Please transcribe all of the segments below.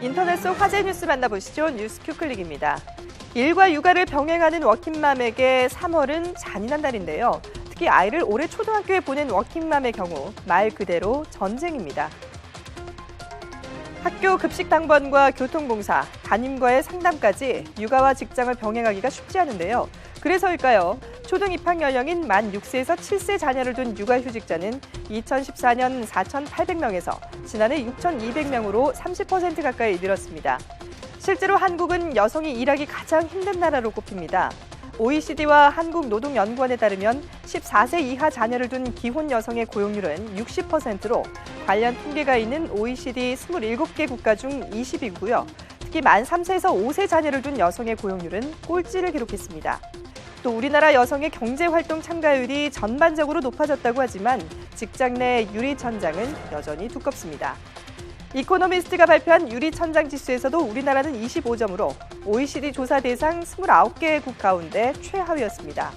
인터넷 속 화제 뉴스 만나보시죠. 뉴스 큐클릭입니다. 일과 육아를 병행하는 워킹맘에게 3월은 잔인한 달인데요. 특히 아이를 올해 초등학교에 보낸 워킹맘의 경우 말 그대로 전쟁입니다. 학교 급식 당번과 교통공사, 담임과의 상담까지 육아와 직장을 병행하기가 쉽지 않은데요. 그래서일까요? 초등 입학 연령인 만 6세에서 7세 자녀를 둔 육아휴직자는 2014년 4,800명에서 지난해 6,200명으로 30% 가까이 늘었습니다. 실제로 한국은 여성이 일하기 가장 힘든 나라로 꼽힙니다. OECD와 한국노동연구원에 따르면 14세 이하 자녀를 둔 기혼 여성의 고용률은 60%로 관련 통계가 있는 OECD 27개 국가 중 20위고요. 특히 만 3세에서 5세 자녀를 둔 여성의 고용률은 꼴찌를 기록했습니다. 또 우리나라 여성의 경제활동 참가율이 전반적으로 높아졌다고 하지만 직장 내 유리천장은 여전히 두껍습니다. 이코노미스트가 발표한 유리천장 지수에서도 우리나라는 25점으로 OECD 조사 대상 29개국 가운데 최하위였습니다.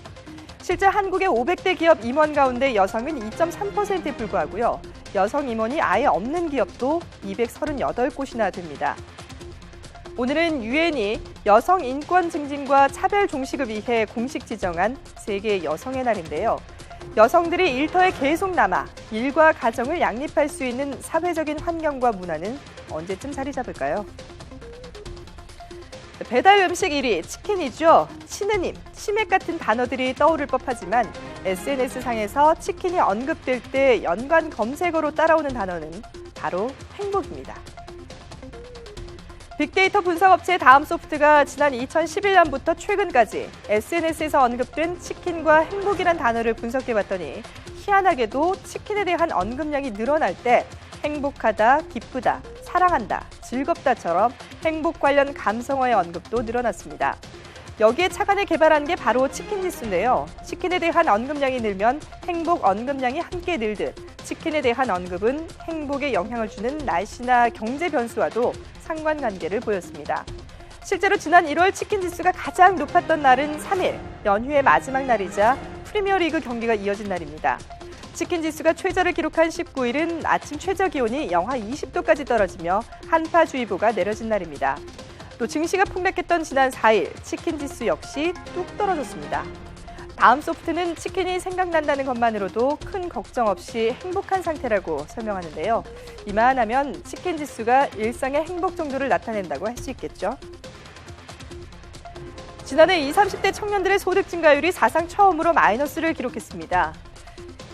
실제 한국의 500대 기업 임원 가운데 여성은 2.3%에 불과하고요. 여성 임원이 아예 없는 기업도 238곳이나 됩니다. 오늘은 유엔이 여성 인권 증진과 차별 종식을 위해 공식 지정한 세계 여성의 날인데요. 여성들이 일터에 계속 남아 일과 가정을 양립할 수 있는 사회적인 환경과 문화는 언제쯤 자리 잡을까요? 배달 음식 1위 치킨이죠. 치느님, 치맥 같은 단어들이 떠오를 법하지만 SNS상에서 치킨이 언급될 때 연관 검색어로 따라오는 단어는 바로 행복입니다. 빅데이터 분석업체 다음소프트가 지난 2011년부터 최근까지 SNS에서 언급된 치킨과 행복이란 단어를 분석해봤더니 희한하게도 치킨에 대한 언급량이 늘어날 때 행복하다, 기쁘다, 사랑한다, 즐겁다처럼 행복 관련 감성어의 언급도 늘어났습니다. 여기에 착안해 개발한 게 바로 치킨 지수인데요. 치킨에 대한 언급량이 늘면 행복 언급량이 함께 늘듯 치킨에 대한 언급은 행복에 영향을 주는 날씨나 경제 변수와도 상관관계를 보였습니다. 실제로 지난 1월 치킨 지수가 가장 높았던 날은 3일, 연휴의 마지막 날이자 프리미어리그 경기가 이어진 날입니다. 치킨 지수가 최저를 기록한 19일은 아침 최저 기온이 영하 20도까지 떨어지며 한파주의보가 내려진 날입니다. 또 증시가 폭락했던 지난 4일, 치킨 지수 역시 뚝 떨어졌습니다. 다음소프트는 치킨이 생각난다는 것만으로도 큰 걱정 없이 행복한 상태라고 설명하는데요. 이만하면 치킨 지수가 일상의 행복 정도를 나타낸다고 할 수 있겠죠. 지난해 20, 30대 청년들의 소득 증가율이 사상 처음으로 마이너스를 기록했습니다.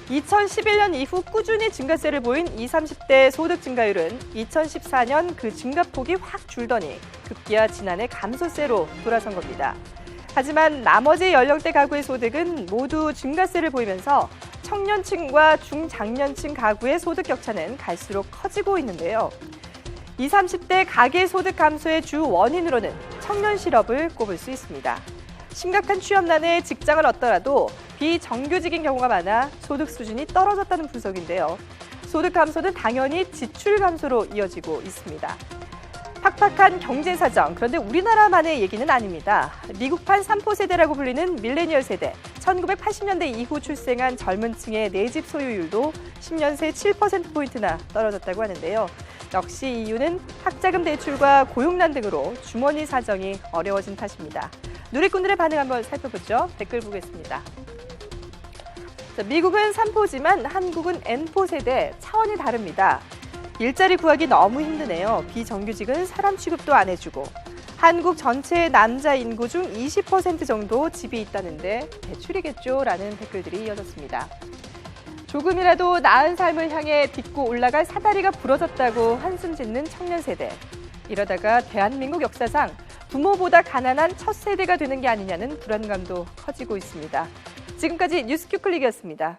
2011년 이후 꾸준히 증가세를 보인 20, 30대 소득 증가율은 2014년 그 증가폭이 확 줄더니 급기야 지난해 감소세로 돌아선 겁니다. 하지만 나머지 연령대 가구의 소득은 모두 증가세를 보이면서 청년층과 중장년층 가구의 소득 격차는 갈수록 커지고 있는데요. 20, 30대 가계 소득 감소의 주 원인으로는 청년 실업을 꼽을 수 있습니다. 심각한 취업난에 직장을 얻더라도 비정규직인 경우가 많아 소득 수준이 떨어졌다는 분석인데요. 소득 감소는 당연히 지출 감소로 이어지고 있습니다. 팍팍한 경제 사정, 그런데 우리나라만의 얘기는 아닙니다. 미국판 3포 세대라고 불리는 밀레니얼 세대, 1980년대 이후 출생한 젊은 층의 내 집 소유율도 10년 새 7%포인트나 떨어졌다고 하는데요. 역시 이유는 학자금 대출과 고용난 등으로 주머니 사정이 어려워진 탓입니다. 누리꾼들의 반응 한번 살펴보죠. 댓글 보겠습니다. 미국은 3포지만 한국은 N포 세대, 차원이 다릅니다. 일자리 구하기 너무 힘드네요. 비정규직은 사람 취급도 안 해주고 한국 전체 남자 인구 중 20% 정도 집이 있다는데 대출이겠죠? 라는 댓글들이 이어졌습니다. 조금이라도 나은 삶을 향해 딛고 올라갈 사다리가 부러졌다고 한숨 짓는 청년 세대. 이러다가 대한민국 역사상 부모보다 가난한 첫 세대가 되는 게 아니냐는 불안감도 커지고 있습니다. 지금까지 뉴스 큐클릭이었습니다.